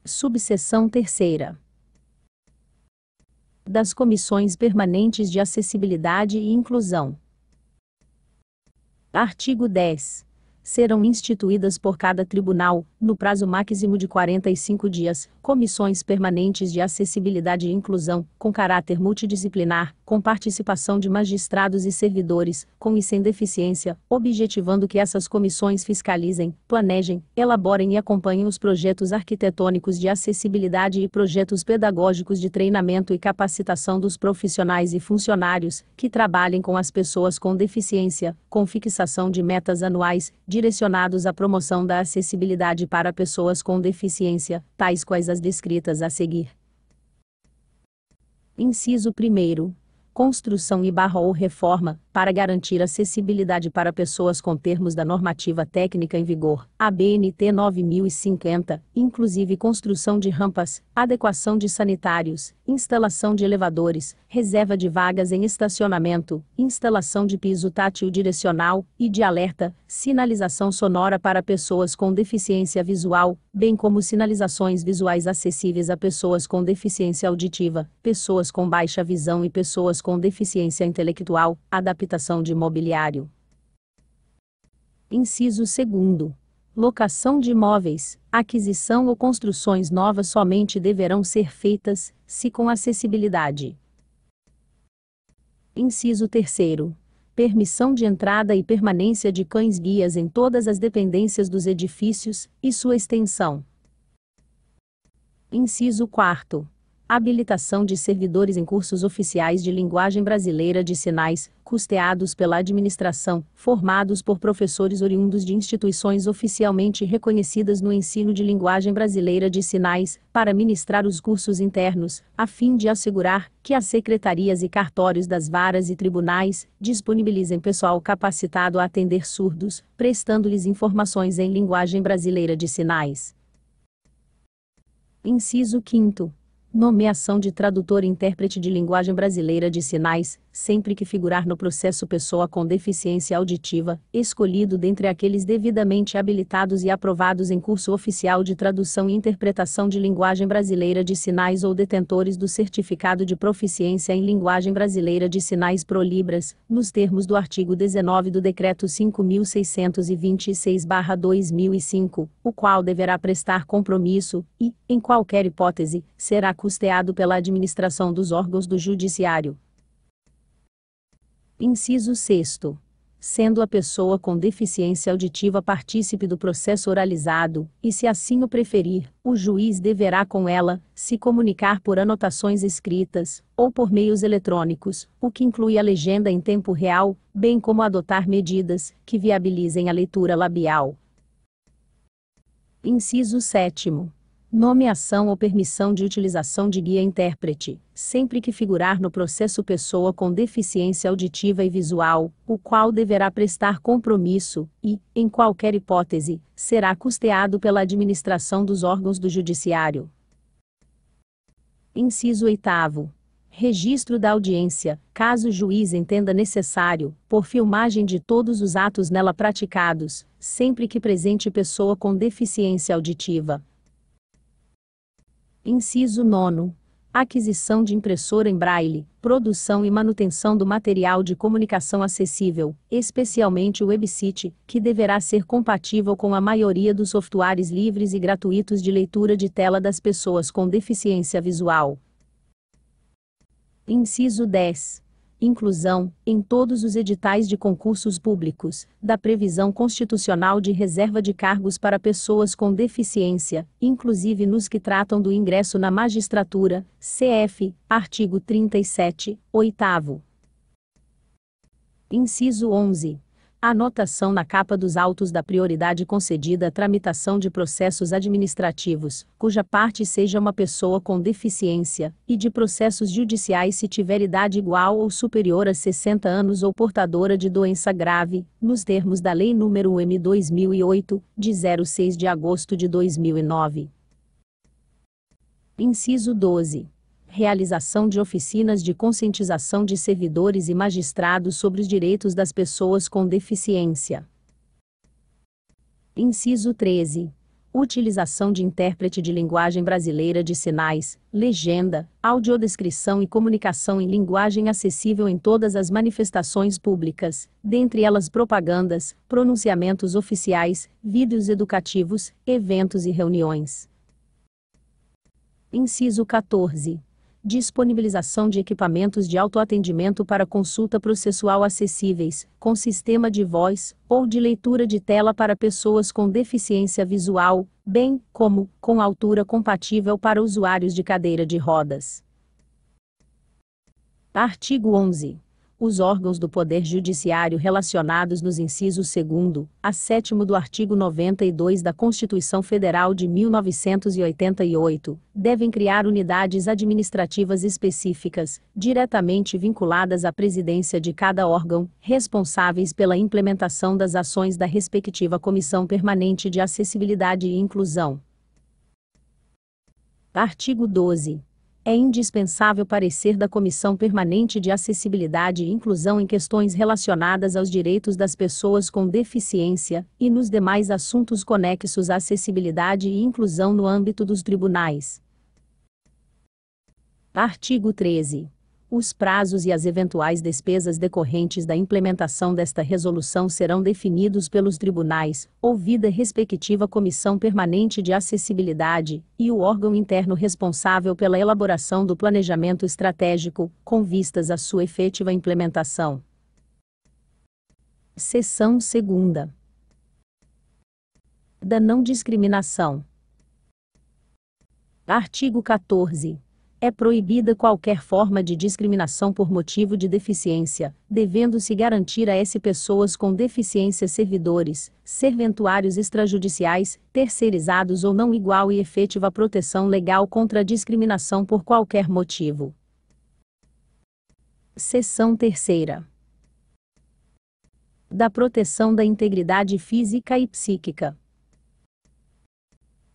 Subseção 3ª. Das Comissões Permanentes de Acessibilidade e Inclusão. Artigo 10. Serão instituídas por cada tribunal, no prazo máximo de 45 dias, comissões permanentes de acessibilidade e inclusão, com caráter multidisciplinar, com participação de magistrados e servidores, com e sem deficiência, objetivando que essas comissões fiscalizem, planejem, elaborem e acompanhem os projetos arquitetônicos de acessibilidade e projetos pedagógicos de treinamento e capacitação dos profissionais e funcionários, que trabalhem com as pessoas com deficiência, com fixação de metas anuais, direcionados à promoção da acessibilidade para pessoas com deficiência, tais quais as descritas a seguir. Inciso 1º. Construção ou reforma, para garantir acessibilidade para pessoas com termos da normativa técnica em vigor, ABNT 9050, inclusive construção de rampas, adequação de sanitários, instalação de elevadores, reserva de vagas em estacionamento, instalação de piso tátil direcional e de alerta, sinalização sonora para pessoas com deficiência visual, bem como sinalizações visuais acessíveis a pessoas com deficiência auditiva, pessoas com baixa visão e pessoas com deficiência intelectual, adaptação de mobiliário. Inciso 2º. Locação de imóveis, aquisição ou construções novas somente deverão ser feitas, se com acessibilidade. Inciso 3º. Permissão de entrada e permanência de cães-guias em todas as dependências dos edifícios, e sua extensão. Inciso 4º. Habilitação de servidores em cursos oficiais de linguagem brasileira de sinais, custeados pela administração, formados por professores oriundos de instituições oficialmente reconhecidas no ensino de linguagem brasileira de sinais, para ministrar os cursos internos, a fim de assegurar que as secretarias e cartórios das varas e tribunais disponibilizem pessoal capacitado a atender surdos, prestando-lhes informações em linguagem brasileira de sinais. Inciso 5º. Nomeação de tradutor e intérprete de linguagem brasileira de sinais, sempre que figurar no processo pessoa com deficiência auditiva, escolhido dentre aqueles devidamente habilitados e aprovados em curso oficial de tradução e interpretação de linguagem brasileira de sinais ou detentores do certificado de proficiência em linguagem brasileira de sinais Prolibras, nos termos do artigo 19 do Decreto 5.626/2005, o qual deverá prestar compromisso e, em qualquer hipótese, será custeado pela administração dos órgãos do Judiciário. Inciso 6º. Sendo a pessoa com deficiência auditiva partícipe do processo oralizado, e se assim o preferir, o juiz deverá com ela se comunicar por anotações escritas, ou por meios eletrônicos, o que inclui a legenda em tempo real, bem como adotar medidas que viabilizem a leitura labial. Inciso 7º. Nomeação ou permissão de utilização de guia-intérprete, sempre que figurar no processo pessoa com deficiência auditiva e visual, o qual deverá prestar compromisso e, em qualquer hipótese, será custeado pela administração dos órgãos do Judiciário. Inciso 8º. Registro da audiência, caso o juiz entenda necessário, por filmagem de todos os atos nela praticados, sempre que presente pessoa com deficiência auditiva. Inciso 9º. Aquisição de impressora em braille, produção e manutenção do material de comunicação acessível, especialmente o WebCit, que deverá ser compatível com a maioria dos softwares livres e gratuitos de leitura de tela das pessoas com deficiência visual. Inciso 10. Inclusão, em todos os editais de concursos públicos, da previsão constitucional de reserva de cargos para pessoas com deficiência, inclusive nos que tratam do ingresso na magistratura, cf. artigo 37, 8º. Inciso 11. Anotação na capa dos autos da prioridade concedida à tramitação de processos administrativos, cuja parte seja uma pessoa com deficiência, e de processos judiciais se tiver idade igual ou superior a 60 anos ou portadora de doença grave, nos termos da Lei nº M. 2008, de 06 de agosto de 2009. Inciso 12. Realização de oficinas de conscientização de servidores e magistrados sobre os direitos das pessoas com deficiência. Inciso 13. Utilização de intérprete de linguagem brasileira de sinais, legenda, audiodescrição e comunicação em linguagem acessível em todas as manifestações públicas, dentre elas propagandas, pronunciamentos oficiais, vídeos educativos, eventos e reuniões. Inciso 14. Disponibilização de equipamentos de autoatendimento para consulta processual acessíveis, com sistema de voz, ou de leitura de tela para pessoas com deficiência visual, bem como com altura compatível para usuários de cadeira de rodas. Artigo 11. Os órgãos do Poder Judiciário relacionados nos incisos 2º a 7º do artigo 92 da Constituição Federal de 1988, devem criar unidades administrativas específicas, diretamente vinculadas à presidência de cada órgão, responsáveis pela implementação das ações da respectiva Comissão Permanente de Acessibilidade e Inclusão. Artigo 12. É indispensável parecer da Comissão Permanente de Acessibilidade e Inclusão em questões relacionadas aos direitos das pessoas com deficiência, e nos demais assuntos conexos à acessibilidade e inclusão no âmbito dos tribunais. Artigo 13. Os prazos e as eventuais despesas decorrentes da implementação desta resolução serão definidos pelos tribunais, ouvida respectiva Comissão Permanente de Acessibilidade, e o órgão interno responsável pela elaboração do planejamento estratégico, com vistas à sua efetiva implementação. Seção 2ª. Da não discriminação. Artigo 14. É proibida qualquer forma de discriminação por motivo de deficiência, devendo-se garantir a essas pessoas com deficiência servidores, serventuários extrajudiciais, terceirizados ou não igual e efetiva proteção legal contra a discriminação por qualquer motivo. Seção 3ª. Da proteção da integridade física e psíquica.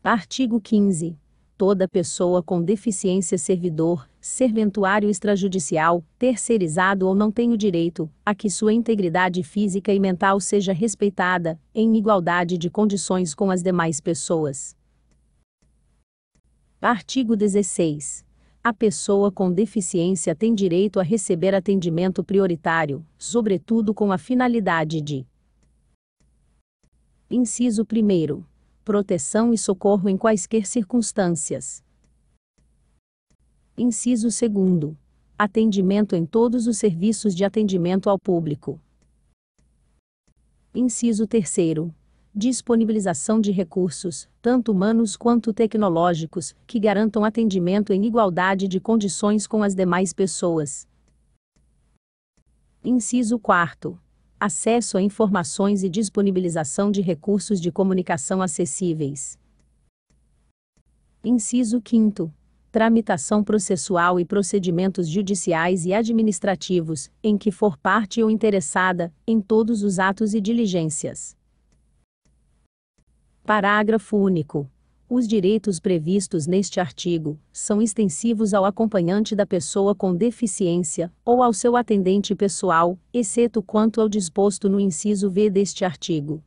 Artigo 15. Toda pessoa com deficiência servidor, serventuário extrajudicial, terceirizado ou não tem o direito a que sua integridade física e mental seja respeitada, em igualdade de condições com as demais pessoas. Artigo 16. A pessoa com deficiência tem direito a receber atendimento prioritário, sobretudo com a finalidade de: Inciso 1º. Proteção e socorro em quaisquer circunstâncias. Inciso 2º. Atendimento em todos os serviços de atendimento ao público. Inciso 3º. Disponibilização de recursos, tanto humanos quanto tecnológicos, que garantam atendimento em igualdade de condições com as demais pessoas. Inciso 4º. Acesso a informações e disponibilização de recursos de comunicação acessíveis. Inciso 5º. Tramitação processual e procedimentos judiciais e administrativos, em que for parte ou interessada, em todos os atos e diligências. Parágrafo único. Os direitos previstos neste artigo são extensivos ao acompanhante da pessoa com deficiência, ou ao seu atendente pessoal, exceto quanto ao disposto no inciso V deste artigo.